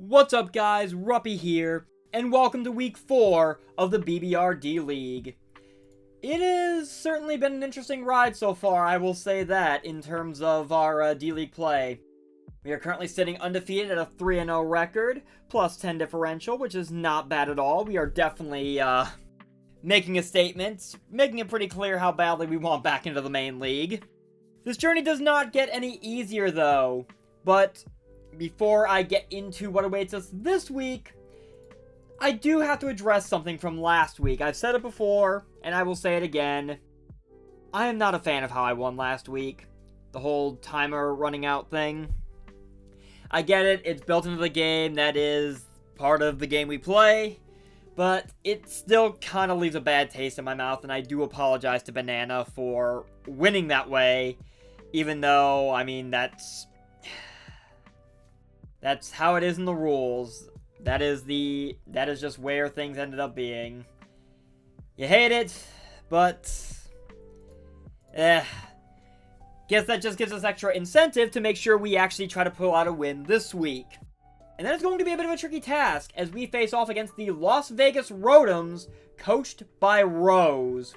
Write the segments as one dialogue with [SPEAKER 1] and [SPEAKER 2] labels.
[SPEAKER 1] What's up guys, Ruppy here, and welcome to week 4 of the BBR-D League. It has certainly been an interesting ride so far, I will say that, in terms of our D-League play. We are currently sitting undefeated at a 3-0 record, plus 10 differential, which is not bad at all. We are definitely, making a statement, making it pretty clear how badly we want back into the main league. This journey does not get any easier though, but before I get into what awaits us this week, I do have to address something from last week. I've said it before, and I will say it again. I am not a fan of how I won last week. The whole timer running out thing. I get it, it's built into the game, that is part of the game we play, but it still kind of leaves a bad taste in my mouth, and I do apologize to Banana for winning that way, even though, I mean, that's how it is in the rules. That is just where things ended up being. You hate it, but guess that just gives us extra incentive to make sure we actually try to pull out a win this week. And that is going to be a bit of a tricky task as we face off against the Las Vegas Rotoms, coached by Rose.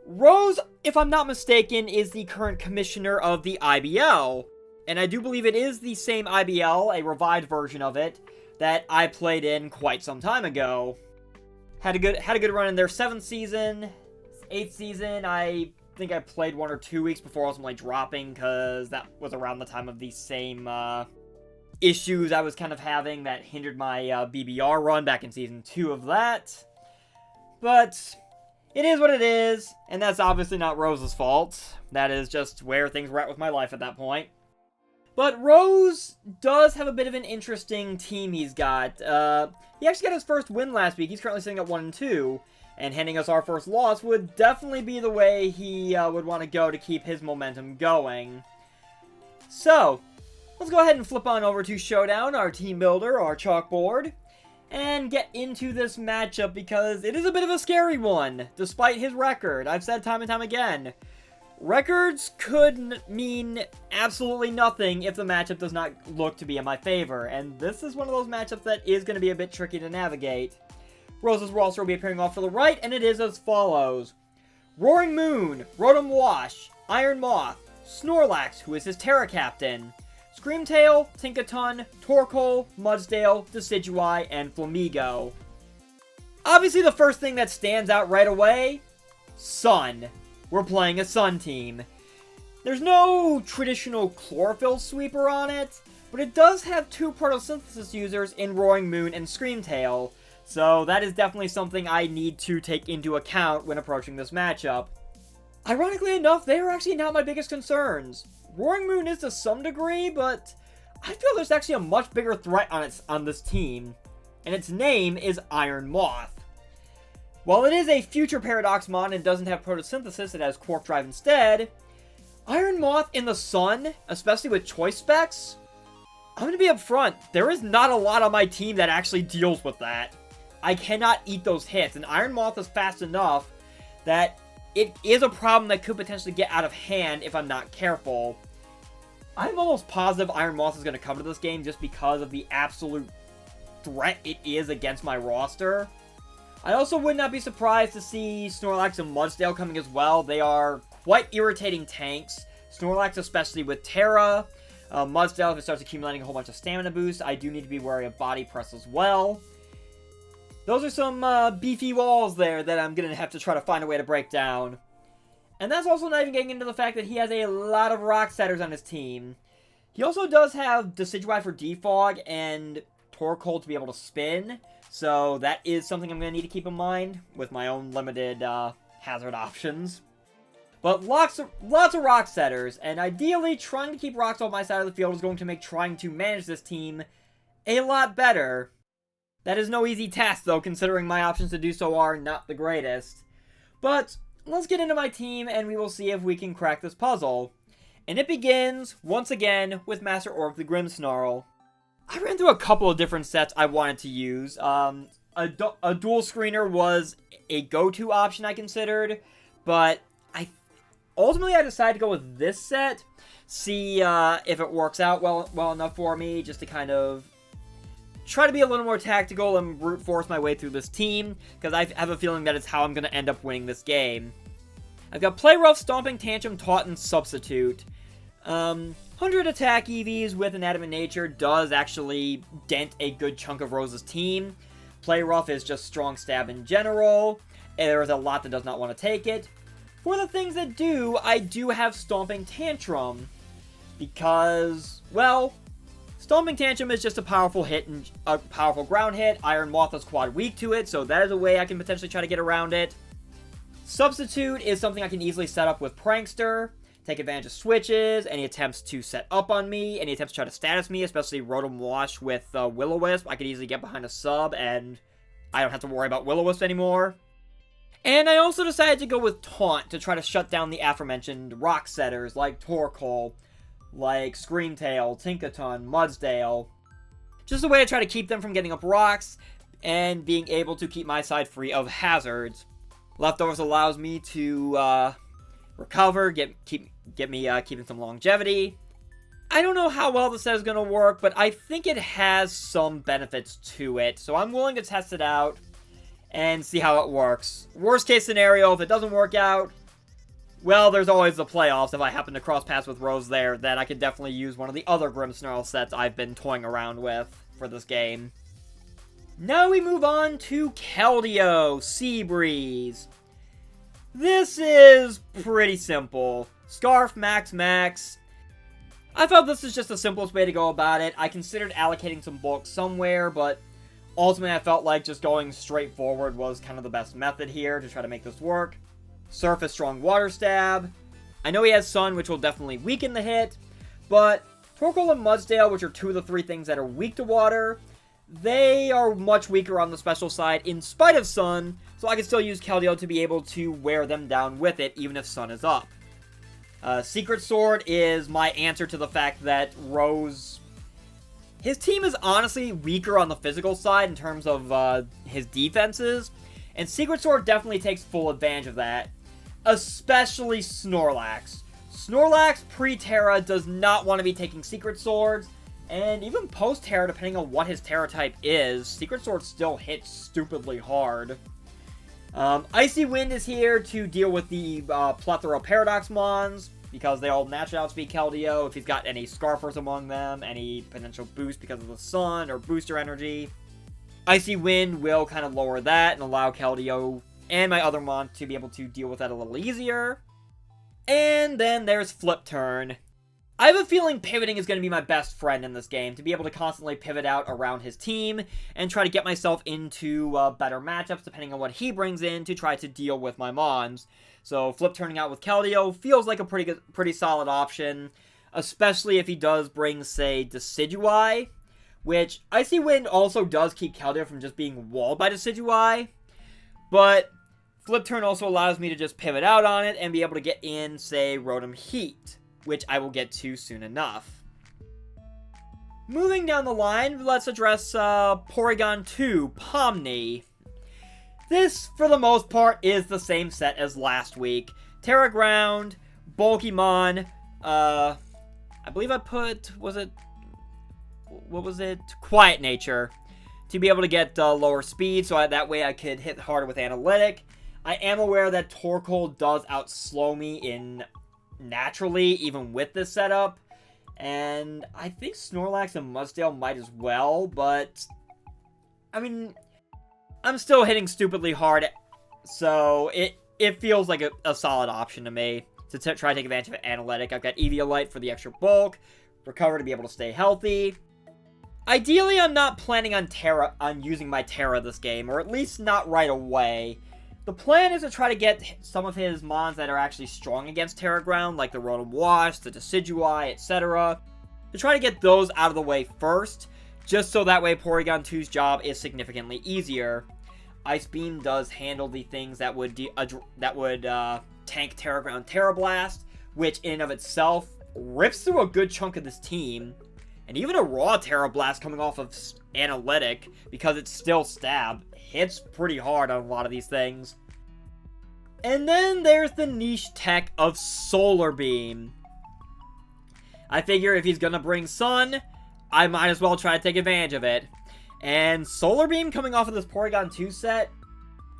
[SPEAKER 1] Rose, if I'm not mistaken, is the current commissioner of the IBL. And I do believe it is the same IBL, a revived version of it, that I played in quite some time ago. Had a good run in their 7th season, 8th season. I think I played 1 or 2 weeks before ultimately dropping, because that was around the time of the same issues I was kind of having that hindered my BBR run back in season 2 of that. But it is what it is, and that's obviously not Rose's fault. That is just where things were at with my life at that point. But Rose does have a bit of an interesting team he's got. He actually got his first win last week. He's currently sitting at 1-2. And handing us our first loss would definitely be the way he would want to go to keep his momentum going. So, let's go ahead and flip on over to Showdown, our team builder, our chalkboard, and get into this matchup because it is a bit of a scary one, despite his record. I've said time and time again, records could mean absolutely nothing if the matchup does not look to be in my favor, and this is one of those matchups that is going to be a bit tricky to navigate. Rose's roster will be appearing off to the right, and it is as follows. Roaring Moon, Rotom Wash, Iron Moth, Snorlax, who is his Terra Captain, Screamtail, Tinkaton, Torkoal, Mudsdale, Decidueye, and Flamigo. Obviously the first thing that stands out right away, Sun. We're playing a Sun team. There's no traditional Chlorophyll sweeper on it, but it does have 2 photosynthesis users in Roaring Moon and Screamtail, so that is definitely something I need to take into account when approaching this matchup. Ironically enough, they are actually not my biggest concerns. Roaring Moon is to some degree, but I feel there's actually a much bigger threat on this team, and its name is Iron Moth. While it is a future Paradox mod and doesn't have photosynthesis, it has Quark Drive instead, Iron Moth in the Sun, especially with choice specs, I'm going to be upfront, there is not a lot on my team that actually deals with that. I cannot eat those hits, and Iron Moth is fast enough that it is a problem that could potentially get out of hand if I'm not careful. I'm almost positive Iron Moth is going to come to this game just because of the absolute threat it is against my roster. I also would not be surprised to see Snorlax and Mudsdale coming as well. They are quite irritating tanks. Snorlax especially with Terra. Mudsdale, if it starts accumulating a whole bunch of stamina boosts, I do need to be wary of body press as well. Those are some beefy walls there that I'm going to have to try to find a way to break down. And that's also not even getting into the fact that he has a lot of Rock Setters on his team. He also does have Decidueye for Defog and Torkoal to be able to spin. So that is something I'm going to need to keep in mind with my own limited hazard options. But lots of Rock Setters, and ideally trying to keep rocks off my side of the field is going to make trying to manage this team a lot better. That is no easy task though, considering my options to do so are not the greatest. But let's get into my team and we will see if we can crack this puzzle. And it begins, once again, with Master Orc the Grimmsnarl. I ran through a couple of different sets I wanted to use. A dual screener was a go-to option I considered, but ultimately I decided to go with this set, see if it works out well enough for me, just to kind of try to be a little more tactical and brute force my way through this team, because I have a feeling that it's how I'm going to end up winning this game. I've got Play Rough, Stomping Tantrum, Taunt, and Substitute. 100 attack EVs with an Adamant Nature does actually dent a good chunk of Rose's team. Play Rough is just strong stab in general. There's a lot that does not want to take it. For the things that do, I do have Stomping Tantrum. Because, well, Stomping Tantrum is just a powerful hit and a powerful ground hit. Iron Moth is quad weak to it, so that is a way I can potentially try to get around it. Substitute is something I can easily set up with Prankster. Take advantage of switches, any attempts to set up on me, any attempts to try to status me, especially Rotom Wash with Will-O-Wisp. I could easily get behind a sub, and I don't have to worry about Will-O-Wisp anymore. And I also decided to go with Taunt to try to shut down the aforementioned rock setters like Torkoal, like Screamtail, Tinkaton, Mudsdale. Just a way to try to keep them from getting up rocks, and being able to keep my side free of hazards. Leftovers allows me to recover, keeping some longevity. I don't know how well this set is going to work, but I think it has some benefits to it, so I'm willing to test it out and see how it works. Worst case scenario, if it doesn't work out, well, there's always the playoffs if I happen to cross paths with Rose there, that I could definitely use one of the other Grimmsnarl sets I've been toying around with for this game. Now we move on to Keldeo, Seabreeze. This is pretty simple. Scarf, max. I felt this is just the simplest way to go about it. I considered allocating some bulk somewhere, but ultimately I felt like just going straight forward was kind of the best method here to try to make this work. Surface strong water stab. I know he has Sun, which will definitely weaken the hit, but Torkoal and Mudsdale, which are two of the three things that are weak to water, they are much weaker on the special side in spite of Sun, so I can still use Keldeo to be able to wear them down with it, even if Sun is up. Secret Sword is my answer to the fact that Rose... His team is honestly weaker on the physical side in terms of his defenses, and Secret Sword definitely takes full advantage of that, especially Snorlax. Snorlax pre-Terra does not want to be taking Secret Swords, and even post-Terra, depending on what his Terra type is, Secret Sword still hits stupidly hard. Icy Wind is here to deal with the plethora of Paradox Mons, because they all naturally outspeed Keldeo if he's got any Scarfers among them, any potential boost because of the Sun or booster energy. Icy Wind will kind of lower that and allow Keldeo and my other Mon to be able to deal with that a little easier. And then there's Flip Turn. I have a feeling pivoting is going to be my best friend in this game, to be able to constantly pivot out around his team and try to get myself into better matchups depending on what he brings in to try to deal with my Mons. So Flip Turning out with Keldeo feels like a pretty solid option, especially if he does bring, say, Decidueye, which Icy Wind also does keep Keldeo from just being walled by Decidueye, but Flip Turn also allows me to just pivot out on it and be able to get in, say, Rotom-Heat, which I will get to soon enough. Moving down the line, let's address Porygon 2, Pomni. This, for the most part, is the same set as last week. Terra Ground, Bulkymon, I believe I put, Quiet Nature, to be able to get lower speed, so that way I could hit harder with Analytic. I am aware that Torkoal does outslow me naturally, even with this setup, and I think Snorlax and Mudsdale might as well, but, I mean, I'm still hitting stupidly hard, so it feels like a solid option to me to try to take advantage of Analytic. I've got Eviolite for the extra bulk, Recover to be able to stay healthy. Ideally, I'm not planning on using my Terra this game, or at least not right away. The plan is to try to get some of his Mons that are actually strong against Terra Ground, like the Rotom Wash, the Decidueye, etc. To try to get those out of the way first, just so that way Porygon 2's job is significantly easier. Ice Beam does handle the things that would tank Terra Ground Terra Blast, which in and of itself rips through a good chunk of this team. And even a raw Terra Blast coming off of Analytic, because it's still stab, hits pretty hard on a lot of these things. And then there's the niche tech of Solar Beam. I figure if he's gonna bring Sun, I might as well try to take advantage of it. And Solar Beam coming off of this Porygon 2 set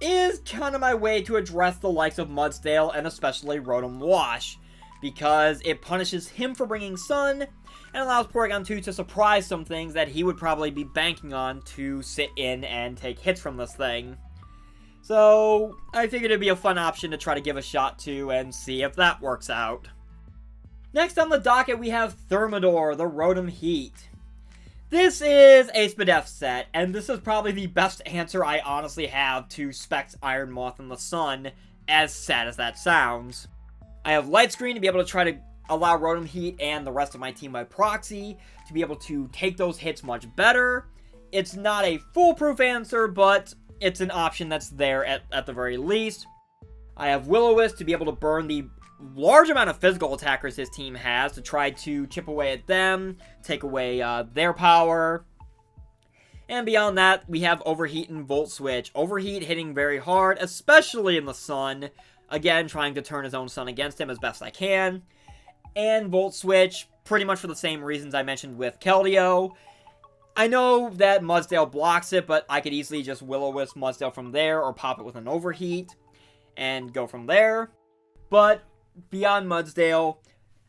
[SPEAKER 1] is kind of my way to address the likes of Mudsdale and especially Rotom Wash, because it punishes him for bringing Sun and allows Porygon 2 to surprise some things that he would probably be banking on to sit in and take hits from this thing. So I figured it'd be a fun option to try to give a shot to and see if that works out. Next on the docket we have Thermidor, the Rotom-Heat. This is a Spadef set, and this is probably the best answer I honestly have to Specs Iron Moth in the Sun, as sad as that sounds. I have Light Screen to be able to try to allow Rotom-Heat and the rest of my team by proxy to be able to take those hits much better. It's not a foolproof answer, but it's an option that's there at the very least. I have Will-O-Wisp to be able to burn the large amount of physical attackers his team has to try to chip away at them, take away their power. And beyond that, we have Overheat and Volt Switch. Overheat hitting very hard, especially in the Sun. Again, trying to turn his own Sun against him as best I can. And Volt Switch, pretty much for the same reasons I mentioned with Keldeo. I know that Mudsdale blocks it, but I could easily just Will-O-Wisp Mudsdale from there, or pop it with an Overheat, and go from there. But beyond Mudsdale,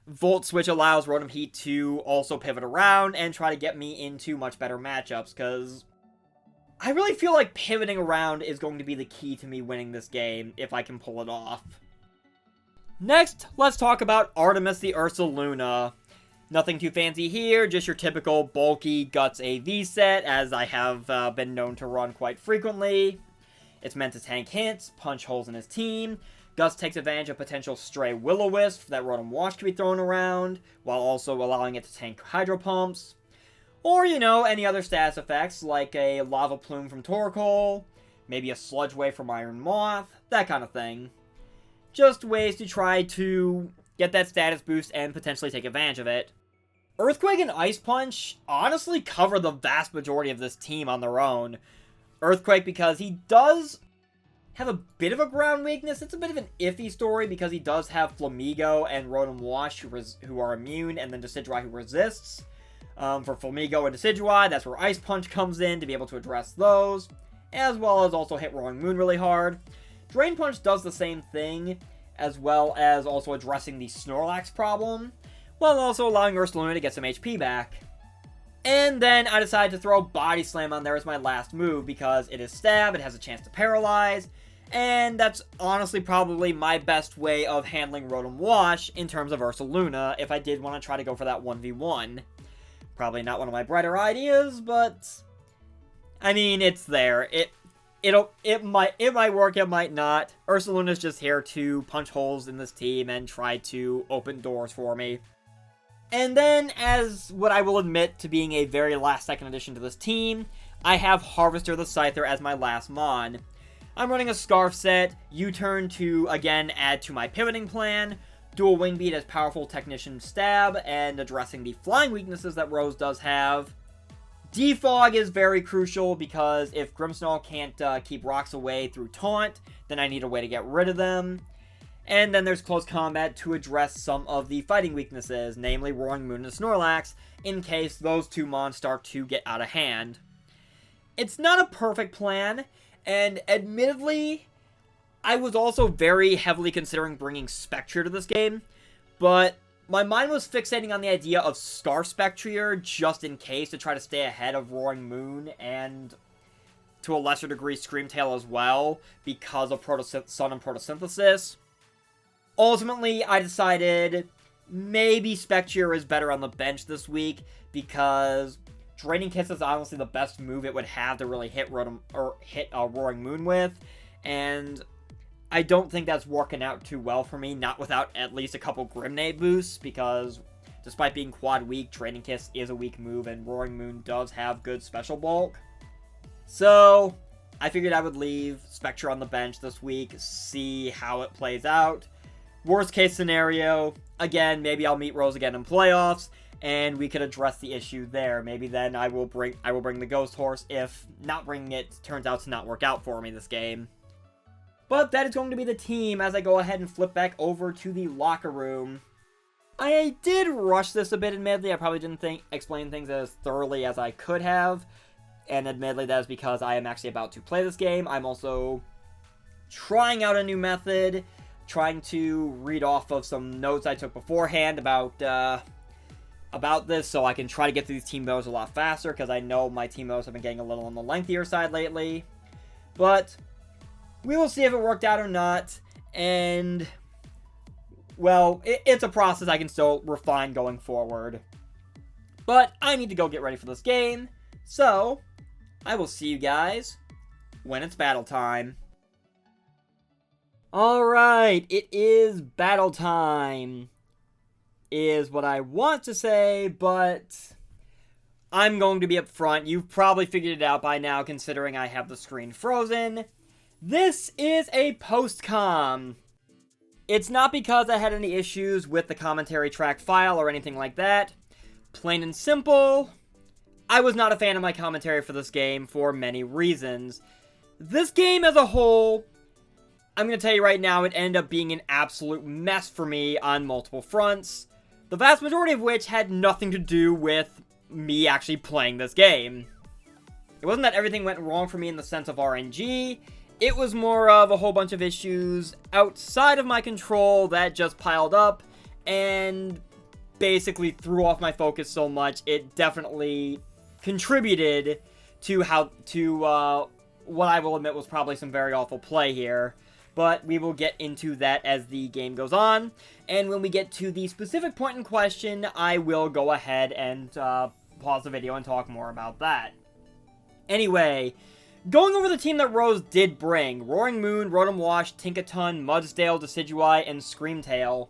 [SPEAKER 1] Volt Switch allows Rotom-Heat to also pivot around and try to get me into much better matchups, because I really feel like pivoting around is going to be the key to me winning this game, if I can pull it off. Next, let's talk about Artemis the Ursaluna. Nothing too fancy here, just your typical bulky Guts AV set, as I have been known to run quite frequently. It's meant to tank hits, punch holes in his team. Guts takes advantage of potential stray Will-O-Wisp that Rotom Wash can be thrown around, while also allowing it to tank Hydro Pumps. Or, you know, any other status effects, like a Lava Plume from Torkoal, maybe a Sludge Wave from Iron Moth, that kind of thing. Just ways to try to get that status boost and potentially take advantage of it. Earthquake and Ice Punch honestly cover the vast majority of this team on their own. Earthquake because he does have a bit of a ground weakness. It's a bit of an iffy story because he does have Flamigo and Rotom Wash who are immune, and then Decidueye who resists. For Flamigo and Decidueye, that's where Ice Punch comes in to be able to address those, as well as also hit Roaring Moon really hard. Drain Punch does the same thing, as well as also addressing the Snorlax problem, while also allowing Ursaluna to get some HP back. And then I decided to throw Body Slam on there as my last move, because it is stab, it has a chance to paralyze, and that's honestly probably my best way of handling Rotom Wash in terms of Ursaluna, if I did want to try to go for that 1v1. Probably not one of my brighter ideas, but I mean, it's there. It might work, it might not. Ursaluna's just here to punch holes in this team and try to open doors for me. And then, as what I will admit to being a very last-second addition to this team, I have Harvester the Scyther as my last Mon. I'm running a Scarf set, U-turn to, again, add to my pivoting plan, Dual Wing Beat as powerful Technician Stab, and addressing the flying weaknesses that Rose does have. Defog is very crucial, because if Grimmsnarl can't keep rocks away through Taunt, then I need a way to get rid of them. And then there's Close Combat to address some of the fighting weaknesses, namely Roaring Moon and Snorlax, in case those two mons start to get out of hand. It's not a perfect plan, and admittedly, I was also very heavily considering bringing Spectre to this game, but my mind was fixating on the idea of Scarf Spectrier just in case to try to stay ahead of Roaring Moon and, to a lesser degree, Screamtail as well, because of Sun and Photosynthesis. Ultimately, I decided maybe Spectrier is better on the bench this week, because Draining Kiss is honestly the best move it would have to really hit Roaring Moon with, and I don't think that's working out too well for me, not without at least a couple Grimnade boosts, because despite being quad weak, Draining Kiss is a weak move, and Roaring Moon does have good special bulk. So I figured I would leave Spectre on the bench this week, see how it plays out. Worst case scenario, again, maybe I'll meet Rose again in playoffs, and we could address the issue there. Maybe then I will bring the Ghost Horse if not bringing it turns out to not work out for me this game. But that is going to be the team as I go ahead and flip back over to the locker room. I did rush this a bit, admittedly. I probably didn't explain things as thoroughly as I could have. and admittedly that is because I am actually about to play this game. I'm also trying out a new method, trying to read off of some notes I took beforehand about this, so I can try to get through these team battles a lot faster, because I know my team battles have been getting a little on the lengthier side lately. But we will see if it worked out or not, and, well, it's a process I can still refine going forward. But I need to go get ready for this game, so I will see you guys when it's battle time. Alright, it is battle time, is what I want to say, but I'm going to be up front. You've probably figured it out by now, considering I have the screen frozen. This is a post-com. It's not because I had any issues with the commentary track file or anything like that. Plain and simple, I was not a fan of my commentary for this game for many reasons. This game as a whole, I'm going to tell you right now, it ended up being an absolute mess for me on multiple fronts. The vast majority of which had nothing to do with me actually playing this game. It wasn't that everything went wrong for me in the sense of RNG. It was more of a whole bunch of issues outside of my control that just piled up and basically threw off my focus so much. It definitely contributed to what I will admit was probably some very awful play here. But we will get into that as the game goes on. And when we get to the specific point in question, I will go ahead and pause the video and talk more about that. Anyway, going over the team that Rose did bring: Roaring Moon, Rotom Wash, Tinkaton, Mudsdale, Decidueye, and Screamtail.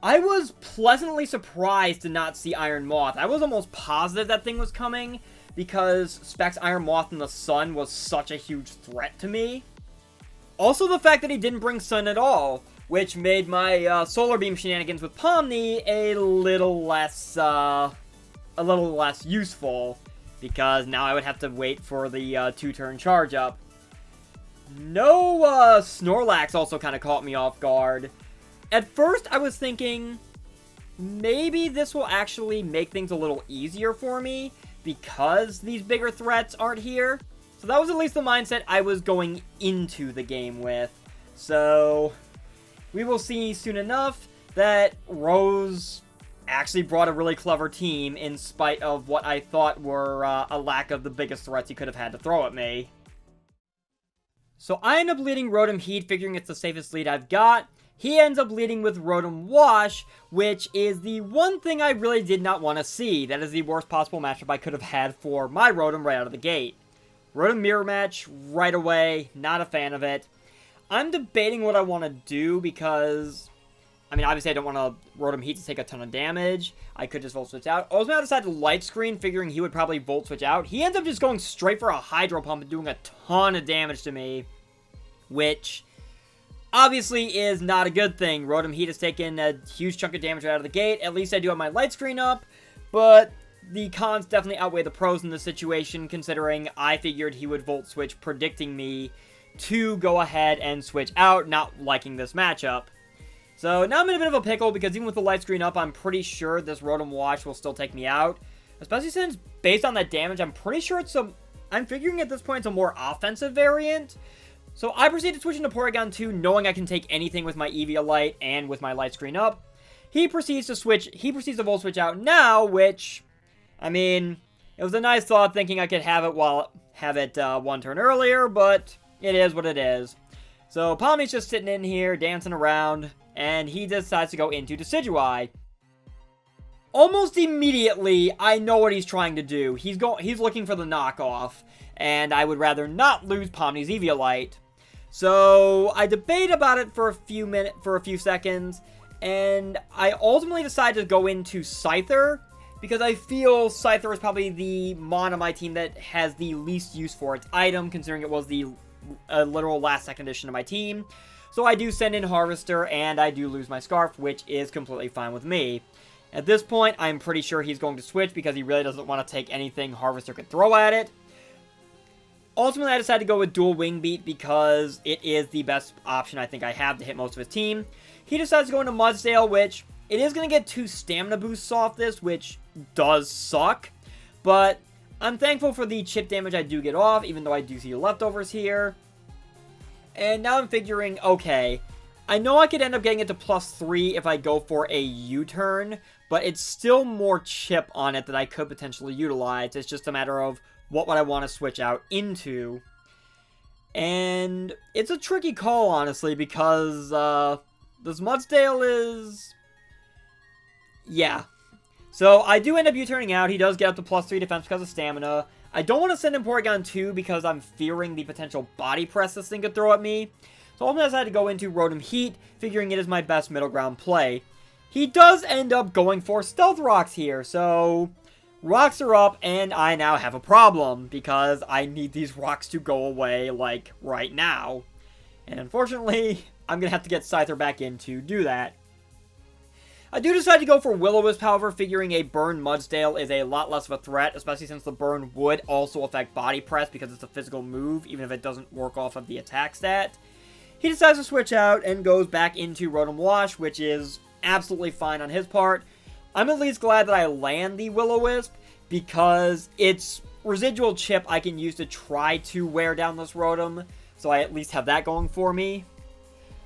[SPEAKER 1] I was pleasantly surprised to not see Iron Moth. I was almost positive that thing was coming, because Specs Iron Moth in the Sun was such a huge threat to me. Also, the fact that he didn't bring Sun at all, which made my Solar Beam shenanigans with Pomni a little less useful, because now I would have to wait for the 2-turn charge up. No Snorlax also kind of caught me off guard. At first, I was thinking, maybe this will actually make things a little easier for me, because these bigger threats aren't here. So that was at least the mindset I was going into the game with. So we will see soon enough that Rose actually brought a really clever team in spite of what I thought were a lack of the biggest threats he could have had to throw at me. So I end up leading Rotom-Heat, figuring it's the safest lead I've got. He ends up leading with Rotom Wash, which is the one thing I really did not want to see. That is the worst possible matchup I could have had for my Rotom right out of the gate. Rotom Mirror Match right away, not a fan of it. I'm debating what I want to do because, I mean, obviously I don't want Rotom-Heat to take a ton of damage. I could just Volt Switch out. I was going to decide to Light Screen, figuring he would probably Volt Switch out. He ends up just going straight for a Hydro Pump and doing a ton of damage to me, which obviously is not a good thing. Rotom-Heat has taken a huge chunk of damage right out of the gate. At least I do have my Light Screen up, but the cons definitely outweigh the pros in this situation, considering I figured he would Volt Switch, predicting me to go ahead and switch out, not liking this matchup. So now I'm in a bit of a pickle, because even with the Light Screen up, I'm pretty sure this Rotom Wash will still take me out. Especially since, based on that damage, I'm pretty sure I'm figuring at this point it's a more offensive variant. So I proceed to switch into Porygon 2, knowing I can take anything with my Eviolite and with my Light Screen up. He proceeds to Volt Switch out now, which, I mean, it was a nice thought thinking I could have it one turn earlier, but it is what it is. So Palmy's just sitting in here, dancing around, and he decides to go into Decidueye. Almost immediately, I know what he's trying to do. He's looking for the knockoff, and I would rather not lose Pomni's Eviolite. So I debate about it for a few seconds, and I ultimately decide to go into Scyther, because I feel Scyther is probably the mon on my team that has the least use for its item, considering it was the literal last second addition to my team. So I do send in Harvester, and I do lose my Scarf, which is completely fine with me. At this point, I'm pretty sure he's going to switch, because he really doesn't want to take anything Harvester could throw at it. Ultimately, I decided to go with Dual Wing Beat, because it is the best option I think I have to hit most of his team. He decides to go into Mudsdale, which it is going to get 2 stamina boosts off this, which does suck. But I'm thankful for the chip damage I do get off, even though I do see leftovers here. And now I'm figuring, okay, I know I could end up getting it to +3 if I go for a U-turn, but it's still more chip on it that I could potentially utilize. It's just a matter of what would I want to switch out into. And it's a tricky call, honestly, because this Mudsdale is... yeah. So I do end up U-turning out. He does get up to +3 defense because of stamina. I don't want to send in Porygon 2 because I'm fearing the potential body press this thing could throw at me. So ultimately I decided to go into Rotom-Heat, figuring it is my best middle ground play. He does end up going for Stealth Rocks here, so rocks are up, and I now have a problem, because I need these rocks to go away, like, right now. And unfortunately, I'm going to have to get Scyther back in to do that. I do decide to go for Will-O-Wisp, however, figuring a Burn Mudsdale is a lot less of a threat, especially since the Burn would also affect Body Press because it's a physical move, even if it doesn't work off of the attack stat. He decides to switch out and goes back into Rotom Wash, which is absolutely fine on his part. I'm at least glad that I land the Will-O-Wisp, because it's residual chip I can use to try to wear down this Rotom, so I at least have that going for me.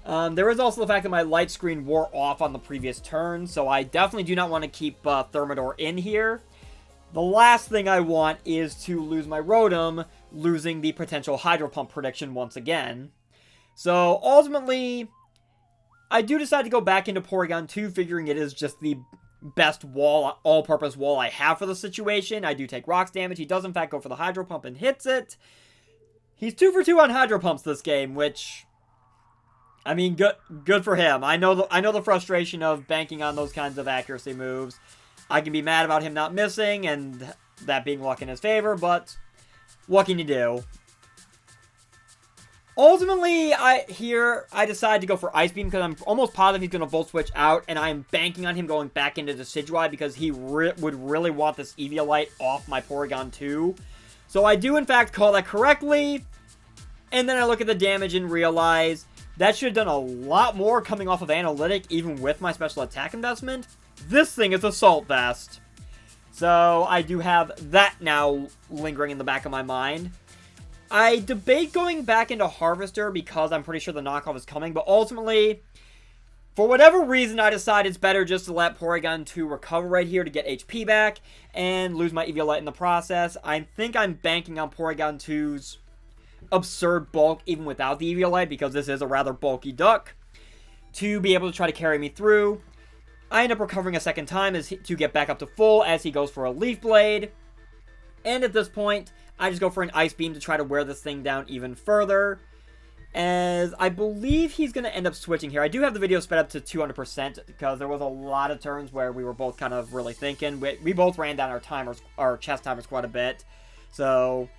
[SPEAKER 1] There is also the fact that my light screen wore off on the previous turn, so I definitely do not want to keep Thermidor in here. The last thing I want is to lose my Rotom, losing the potential Hydro Pump prediction once again. So ultimately, I do decide to go back into Porygon 2, figuring it is just the best all-purpose wall I have for the situation. I do take Rocks damage. He does in fact go for the Hydro Pump and hits it. He's 2 for 2 on Hydro Pumps this game, which... I mean, good for him. I know the frustration of banking on those kinds of accuracy moves. I can be mad about him not missing, and that being luck in his favor, but what can you do? Ultimately, I decide to go for Ice Beam because I'm almost positive he's going to Volt Switch out, and I'm banking on him going back into Decidueye because he would really want this Eviolite off my Porygon 2. So I do, in fact, call that correctly, and then I look at the damage and realize that should have done a lot more coming off of Analytic, even with my special attack investment. This thing is Assault Vest. So I do have that now lingering in the back of my mind. I debate going back into Harvester because I'm pretty sure the knockoff is coming, but ultimately, for whatever reason, I decide it's better just to let Porygon 2 recover right here to get HP back and lose my Eviolite in the process. I think I'm banking on Porygon 2's absurd bulk even without the Eviolite because this is a rather bulky duck to be able to try to carry me through. I end up recovering a second time to get back up to full as he goes for a Leaf Blade. And at this point, I just go for an Ice Beam to try to wear this thing down even further, as I believe he's going to end up switching here. I do have the video sped up to 200% because there was a lot of turns where we were both kind of really thinking. We both ran down our chest timers quite a bit, so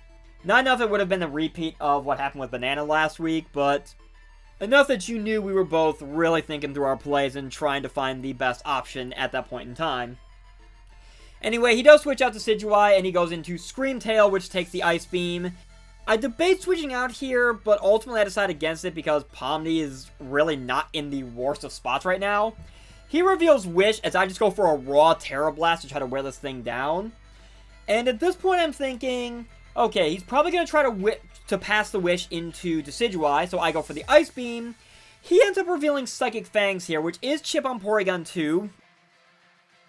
[SPEAKER 1] not enough it would have been a repeat of what happened with Banana last week, but enough that you knew we were both really thinking through our plays and trying to find the best option at that point in time. Anyway, he does switch out to Decidueye, and he goes into Scream Tail, which takes the Ice Beam. I debate switching out here, but ultimately I decide against it because Pomni is really not in the worst of spots right now. He reveals Wish as I just go for a raw Terra Blast to try to wear this thing down. And at this point I'm thinking, okay, he's probably going to try to pass the Wish into Decidueye, so I go for the Ice Beam. He ends up revealing Psychic Fangs here, which is chip on Porygon 2.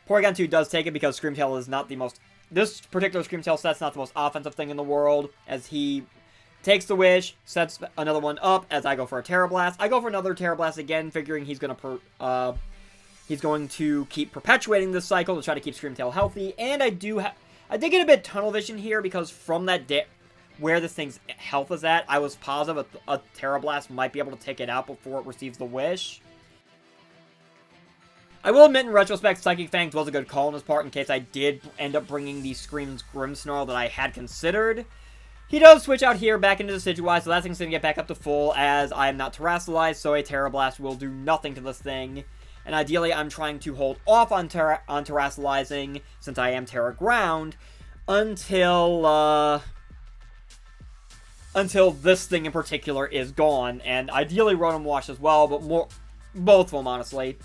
[SPEAKER 1] Porygon 2 does take it because Screamtail is not the most... This particular Screamtail set's not the most offensive thing in the world, as he takes the Wish, sets another one up as I go for a Terra Blast. I go for another Terra Blast again, figuring he's going to keep perpetuating this cycle to try to keep Screamtail healthy. And I did get a bit tunnel vision here because from that where this thing's health is at, I was positive a Terra Blast might be able to take it out before it receives the Wish. I will admit in retrospect, Psychic Fangs was a good call on his part in case I did end up bringing the Scream's Grimmsnarl that I had considered. He does switch out here back into Decidueye, so that thing's going to get back up to full as I am not Terrastalized, so a Terra Blast will do nothing to this thing. And ideally, I'm trying to hold off on Terrastalizing, since I am Terra Ground, until this thing in particular is gone. And ideally Rotom Wash as well, but both of them, honestly.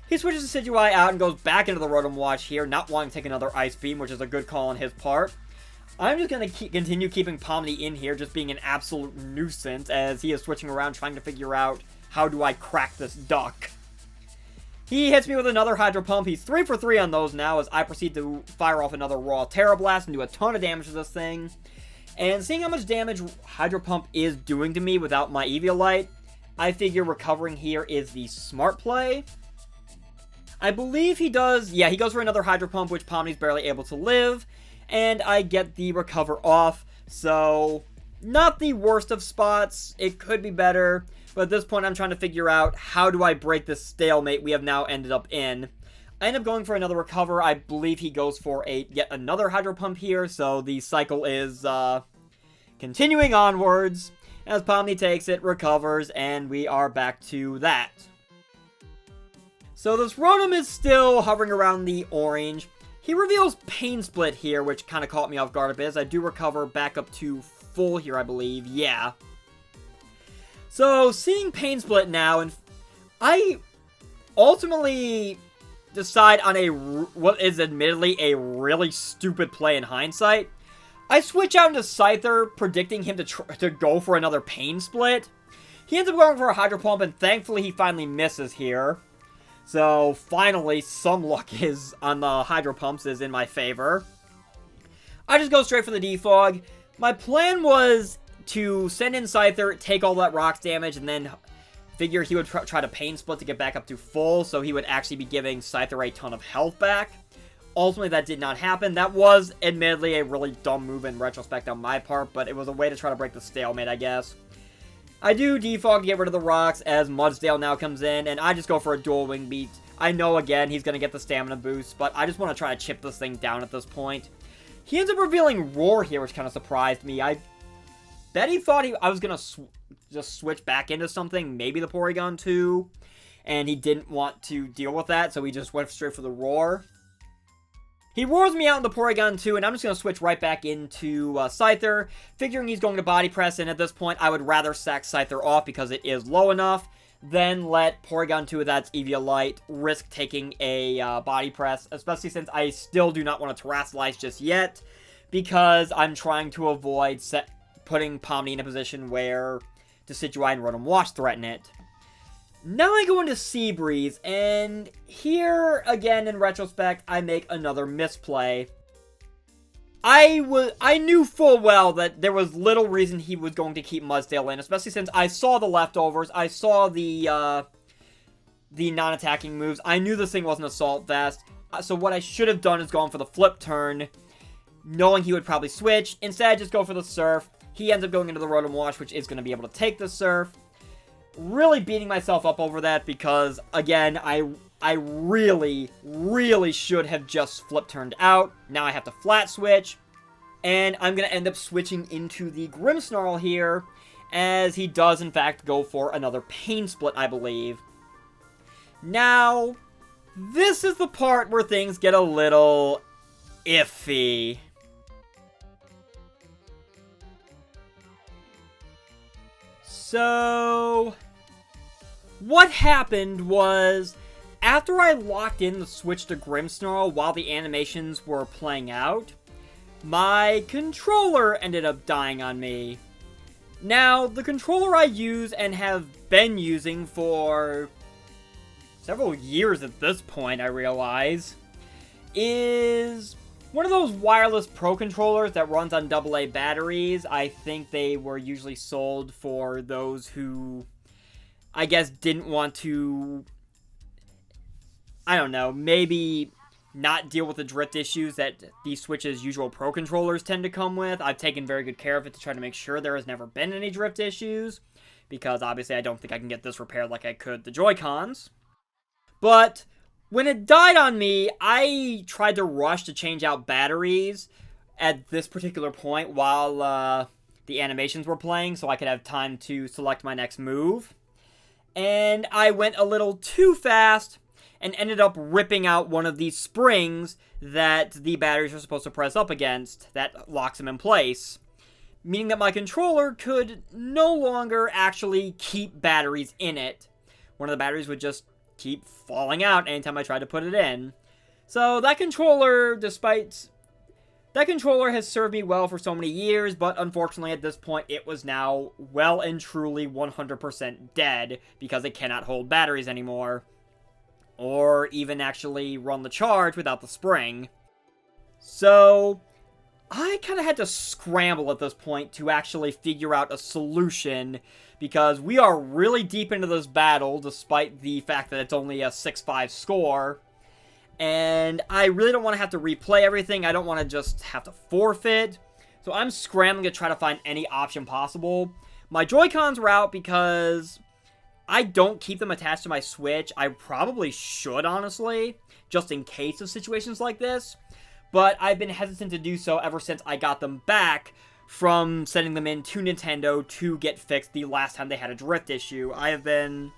[SPEAKER 1] He switches the Decidueye out and goes back into the Rotom Wash here, not wanting to take another Ice Beam, which is a good call on his part. I'm just going to continue keeping Pomni in here, just being an absolute nuisance as he is switching around trying to figure out how do I crack this duck. He hits me with another Hydro Pump. He's 3 for 3 on those now as I proceed to fire off another Raw Terra Blast and do a ton of damage to this thing. And seeing how much damage Hydro Pump is doing to me without my Eviolite, I figure recovering here is the smart play. I believe he does, yeah, he goes for another Hydro Pump, which Pomni's barely able to live, and I get the recover off, so not the worst of spots. It could be better, but at this point I'm trying to figure out how do I break this stalemate we have now ended up in. I end up going for another recover. I believe he goes for yet another Hydro Pump here, so the cycle is continuing onwards as Pomni takes it, recovers, and we are back to that. So this Rotom is still hovering around the orange. He reveals Pain Split here, which kind of caught me off guard a bit, as I do recover back up to full here, I believe. Yeah. So, seeing Pain Split now, and I ultimately decide on what is admittedly a really stupid play in hindsight. I switch out into Scyther, predicting him to go for another Pain Split. He ends up going for a Hydro Pump, and thankfully he finally misses here. So, finally, some luck is on the Hydro Pumps is in my favor. I just go straight for the Defog. My plan was to send in Scyther, take all that Rocks damage, and then figure he would try to Pain Split to get back up to full, so he would actually be giving Scyther a ton of health back. Ultimately, that did not happen. That was, admittedly, a really dumb move in retrospect on my part, but it was a way to try to break the stalemate, I guess. I do Defog to get rid of the rocks as Mudsdale now comes in, and I just go for a dual Wing Beat. I know, again, he's going to get the stamina boost, but I just want to try to chip this thing down at this point. He ends up revealing Roar here, which kind of surprised me. I bet he thought I was going to just switch back into something, maybe the Porygon 2, and he didn't want to deal with that, so he just went straight for the Roar. He roars me out in the Porygon 2, and I'm just going to switch right back into Scyther, figuring he's going to Body Press, and at this point, I would rather sack Scyther off because it is low enough, than let Porygon 2 with that Eviolite risk taking a Body Press, especially since I still do not want to Terrasilize just yet, because I'm trying to avoid putting Pomni in a position where Decidueye and Rotom Wash threaten it. Now I go into Sea Breeze, and here, again, in retrospect, I make another misplay. I knew full well that there was little reason he was going to keep Mudsdale in, especially since I saw the leftovers, I saw the non-attacking moves, I knew this thing wasn't Assault Vest, so what I should have done is gone for the Flip Turn, knowing he would probably switch. Instead, just go for the Surf. He ends up going into the Rotom Wash, which is going to be able to take the Surf. Really beating myself up over that because, again, I really, really should have just Flip Turned out. Now I have to Flat Switch, and I'm going to end up switching into the Grimmsnarl here, as he does, in fact, go for another Pain Split, I believe. Now, this is the part where things get a little iffy. So, what happened was, after I locked in the switch to Grimmsnarl while the animations were playing out, my controller ended up dying on me. Now, the controller I use and have been using for several years at this point, I realize, is one of those wireless Pro controllers that runs on AA batteries. I think they were usually sold for those who, I guess, didn't want to, I don't know, maybe not deal with the drift issues that these Switch's usual Pro controllers tend to come with. I've taken very good care of it to try to make sure there has never been any drift issues, because obviously I don't think I can get this repaired like I could the Joy-Cons. But when it died on me, I tried to rush to change out batteries at this particular point while the animations were playing so I could have time to select my next move. And I went a little too fast and ended up ripping out one of these springs that the batteries are supposed to press up against that locks them in place, meaning that my controller could no longer actually keep batteries in it. One of the batteries would just keep falling out anytime I tried to put it in. So that controller, despite That controller has served me well for so many years, but unfortunately at this point it was now well and truly 100% dead because it cannot hold batteries anymore, or even actually run the charge without the spring. So I kind of had to scramble at this point to actually figure out a solution, because we are really deep into this battle despite the fact that it's only a 6-5 score. And I really don't want to have to replay everything. I don't want to just have to forfeit. So I'm scrambling to try to find any option possible. My Joy-Cons were out because I don't keep them attached to my Switch. I probably should, honestly, just in case of situations like this. But I've been hesitant to do so ever since I got them back from sending them in to Nintendo to get fixed the last time they had a drift issue. I have been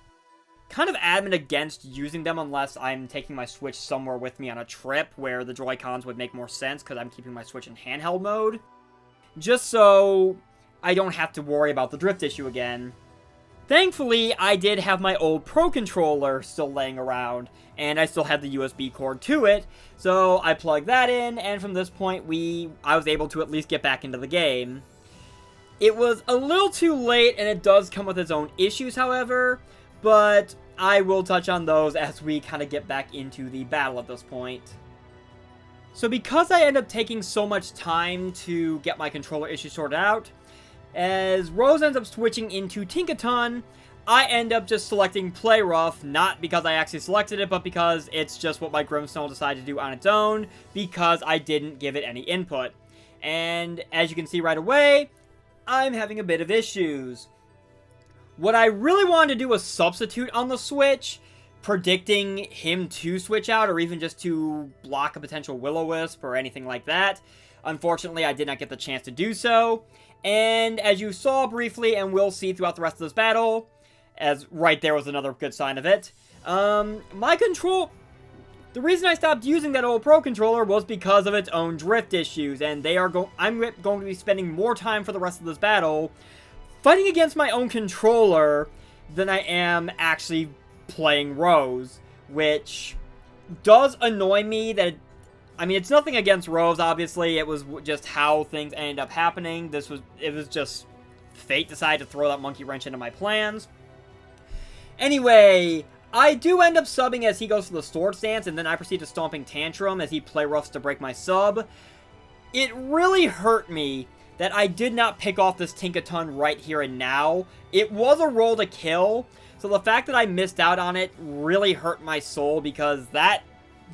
[SPEAKER 1] kind of adamant against using them unless I'm taking my Switch somewhere with me on a trip where the Joy-Cons would make more sense because I'm keeping my Switch in handheld mode, just so I don't have to worry about the drift issue again. Thankfully, I did have my old Pro Controller still laying around, and I still had the USB cord to it, so I plugged that in, and from this point, I was able to at least get back into the game. It was a little too late, and it does come with its own issues, however, but I will touch on those as we kind of get back into the battle at this point. So because I end up taking so much time to get my controller issue sorted out, as Rose ends up switching into Tinkaton, I end up just selecting Play Rough, not because I actually selected it, but because it's just what my Grimmsnarl decided to do on its own, because I didn't give it any input. And as you can see right away, I'm having a bit of issues. What I really wanted to do was substitute on the Switch, predicting him to switch out, or even just to block a potential Will-O-Wisp or anything like that. Unfortunately, I did not get the chance to do so. And as you saw briefly, and will see throughout the rest of this battle, as right there was another good sign of it, the reason I stopped using that old Pro Controller was because of its own drift issues, and I'm going to be spending more time for the rest of this battle fighting against my own controller than I am actually playing Rose, which does annoy me that it's nothing against Rose, obviously. It was just how things ended up happening. It was just fate decided to throw that monkey wrench into my plans. Anyway, I do end up subbing as he goes to the sword stance, and then I proceed to Stomping Tantrum as he play roughs to break my sub. It really hurt me that I did not pick off this Tinkaton right here and now. It was a roll to kill, so the fact that I missed out on it really hurt my soul, because that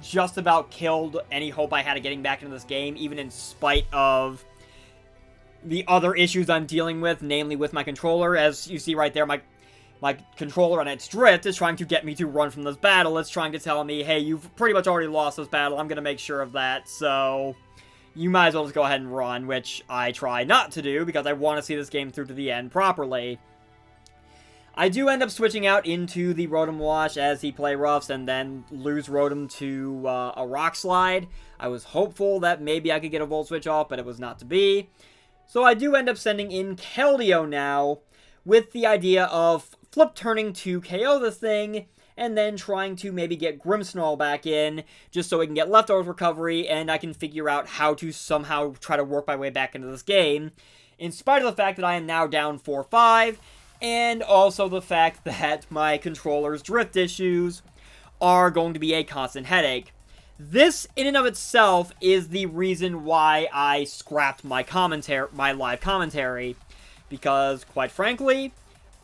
[SPEAKER 1] just about killed any hope I had of getting back into this game, even in spite of the other issues I'm dealing with, namely with my controller. As you see right there, my controller on its drift is trying to get me to run from this battle. It's trying to tell me, hey, you've pretty much already lost this battle. I'm going to make sure of that, so you might as well just go ahead and run, which I try not to do because I want to see this game through to the end properly. I do end up switching out into the Rotom Wash as he play roughs and then lose Rotom to a Rock Slide. I was hopeful that maybe I could get a Volt Switch off, but it was not to be. So I do end up sending in Keldeo now with the idea of flip turning to KO this thing and then trying to maybe get Grimmsnarl back in just so we can get leftovers recovery and I can figure out how to somehow try to work my way back into this game, in spite of the fact that I am now down 4-5, and also the fact that my controller's drift issues are going to be a constant headache. This, in and of itself, is the reason why I scrapped my live commentary, because, quite frankly,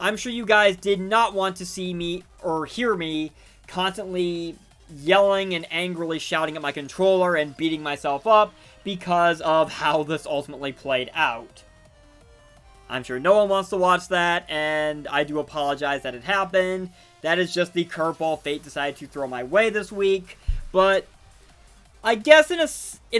[SPEAKER 1] I'm sure you guys did not want to see me or hear me constantly yelling and angrily shouting at my controller and beating myself up because of how this ultimately played out. I'm sure no one wants to watch that, and I do apologize that it happened. That is just the curveball fate decided to throw my way this week, but I guess in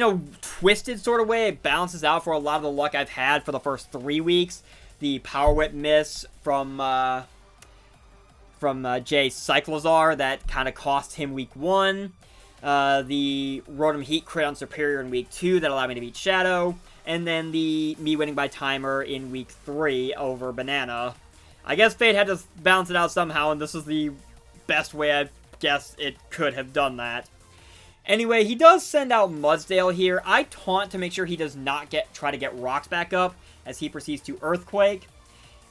[SPEAKER 1] a twisted sort of way, it balances out for a lot of the luck I've had for the first 3 weeks. The Power Whip miss from Jay Cyclozar that kind of cost him week 1. The Rotom-Heat crit on Superior in week 2 that allowed me to beat Shadow. And then me winning by timer in week 3 over Banana. I guess Fate had to balance it out somehow, and this is the best way I guess it could have done that. Anyway, he does send out Mudsdale here. I taunt to make sure he does not try to get rocks back up as he proceeds to Earthquake.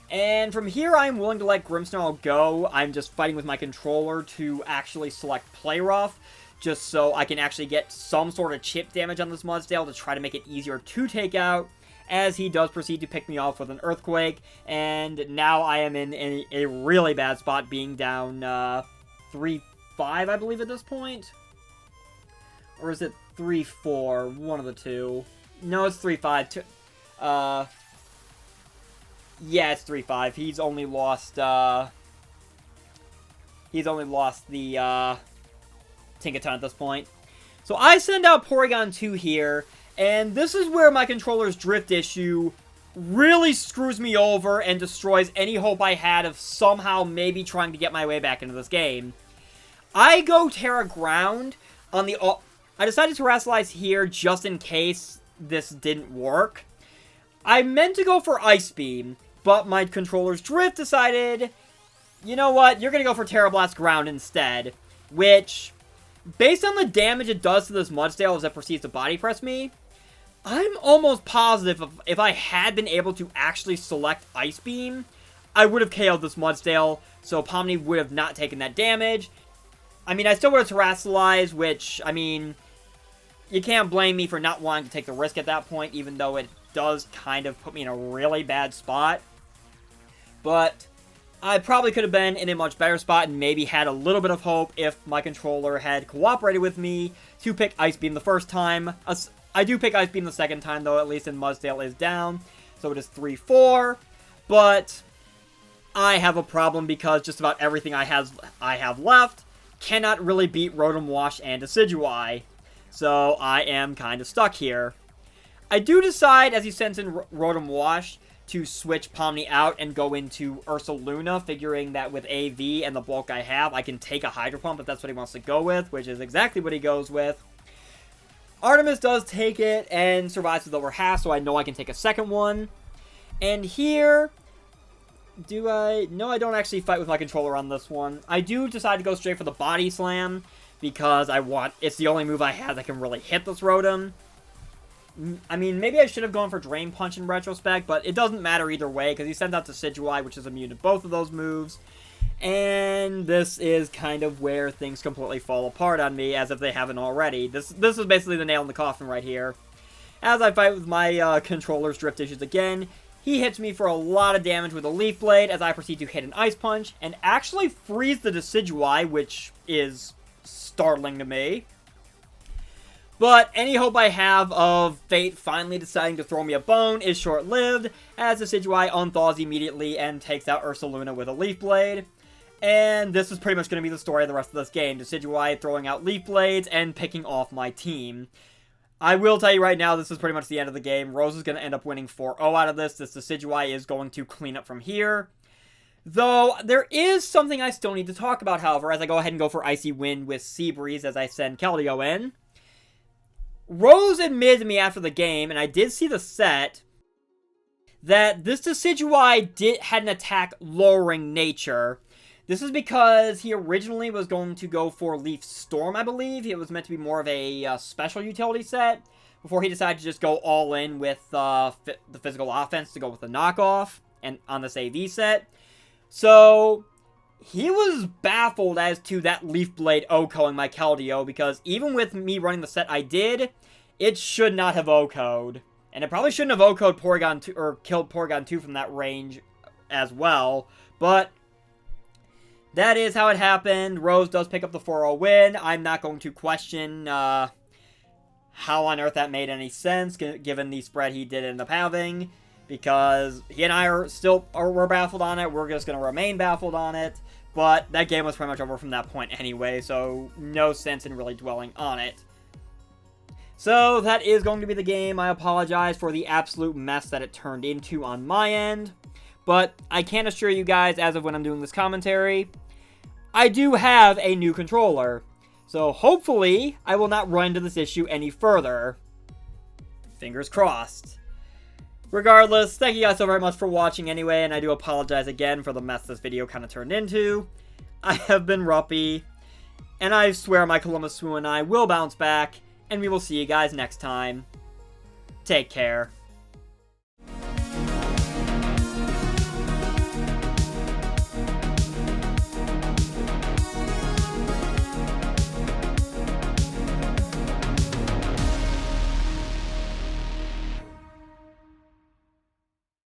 [SPEAKER 1] And from here, I'm willing to let Grimmsnarl go. I'm just fighting with my controller to actually select Play Rough, just so I can actually get some sort of chip damage on this Mudsdale to try to make it easier to take out, as he does proceed to pick me off with an Earthquake. And now I am in a really bad spot, being down 3-5, I believe, at this point. Or is it 3-4? One of the two. No, it's 3-5. Yeah, it's 3-5. He's only lost the Tinkaton at this point. So I send out Porygon 2 here, and this is where my controller's drift issue really screws me over and destroys any hope I had of somehow maybe trying to get my way back into this game. I go Terra Ground on the... I decided to Terrasilize here just in case this didn't work. I meant to go for Ice Beam, but my controller's drift decided, you know what, you're going to go for Terra Blast Ground instead, which, based on the damage it does to this Mudsdale as it proceeds to Body Press me, I'm almost positive if I had been able to actually select Ice Beam, I would have KO'd this Mudsdale, so Pomni would have not taken that damage. I mean, I still would have Terrasilize, which, I mean, you can't blame me for not wanting to take the risk at that point, even though it does kind of put me in a really bad spot. But I probably could have been in a much better spot and maybe had a little bit of hope if my controller had cooperated with me to pick Ice Beam the first time. I do pick Ice Beam the second time, though, at least, and Mudsdale is down. So it is 3-4. But I have a problem because just about everything I have left cannot really beat Rotom Wash and Decidueye. So I am kind of stuck here. I do decide, as he sends in Rotom Wash, to switch Pomni out and go into Ursaluna, figuring that with AV and the bulk I have, I can take a Hydro Pump if that's what he wants to go with, which is exactly what he goes with. Artemis does take it and survives with over half, so I know I can take a second one. And here, no, I don't actually fight with my controller on this one. I do decide to go straight for the Body Slam, because it's the only move I have that can really hit this Rotom. I mean, maybe I should have gone for Drain Punch in retrospect, but it doesn't matter either way, because he sends out Decidueye, which is immune to both of those moves. And this is kind of where things completely fall apart on me, as if they haven't already. This is basically the nail in the coffin right here. As I fight with my controller's drift issues again, he hits me for a lot of damage with a Leaf Blade, as I proceed to hit an Ice Punch, and actually freeze the Decidueye, which is startling to me. But any hope I have of Fate finally deciding to throw me a bone is short-lived, as Decidueye unthaws immediately and takes out Ursaluna with a Leaf Blade. And this is pretty much going to be the story of the rest of this game. Decidueye throwing out Leaf Blades and picking off my team. I will tell you right now, this is pretty much the end of the game. Rose is going to end up winning 4-0 out of this. This Decidueye is going to clean up from here. Though, there is something I still need to talk about, however, as I go ahead and go for Icy Wind with Seabreeze as I send Keldeo in. Rose admitted to me after the game, and I did see the set, that this Decidueye had an attack lowering nature. This is because he originally was going to go for Leaf Storm, I believe. It was meant to be more of a special utility set, before he decided to just go all in with the physical offense to go with the knockoff and on this AV set. So he was baffled as to that Leaf Blade OHKOing my Keldeo, because even with me running the set I did, it should not have OHKO'd. And it probably shouldn't have OHKO'd Porygon 2, or killed Porygon 2 from that range as well. But that is how it happened. Rose does pick up the 4-0 win. I'm not going to question how on earth that made any sense, given the spread he did end up having. Because he and I we're baffled on it. We're just going to remain baffled on it. But that game was pretty much over from that point anyway, so no sense in really dwelling on it. So that is going to be the game. I apologize for the absolute mess that it turned into on my end. But I can assure you guys, as of when I'm doing this commentary, I do have a new controller. So hopefully, I will not run into this issue any further. Fingers crossed. Regardless, thank you guys so very much for watching anyway, and I do apologize again for the mess this video kind of turned into. I have been Ruppy, And I swear my Columbus Swoo and I will bounce back, and we will see you guys next time. Take care.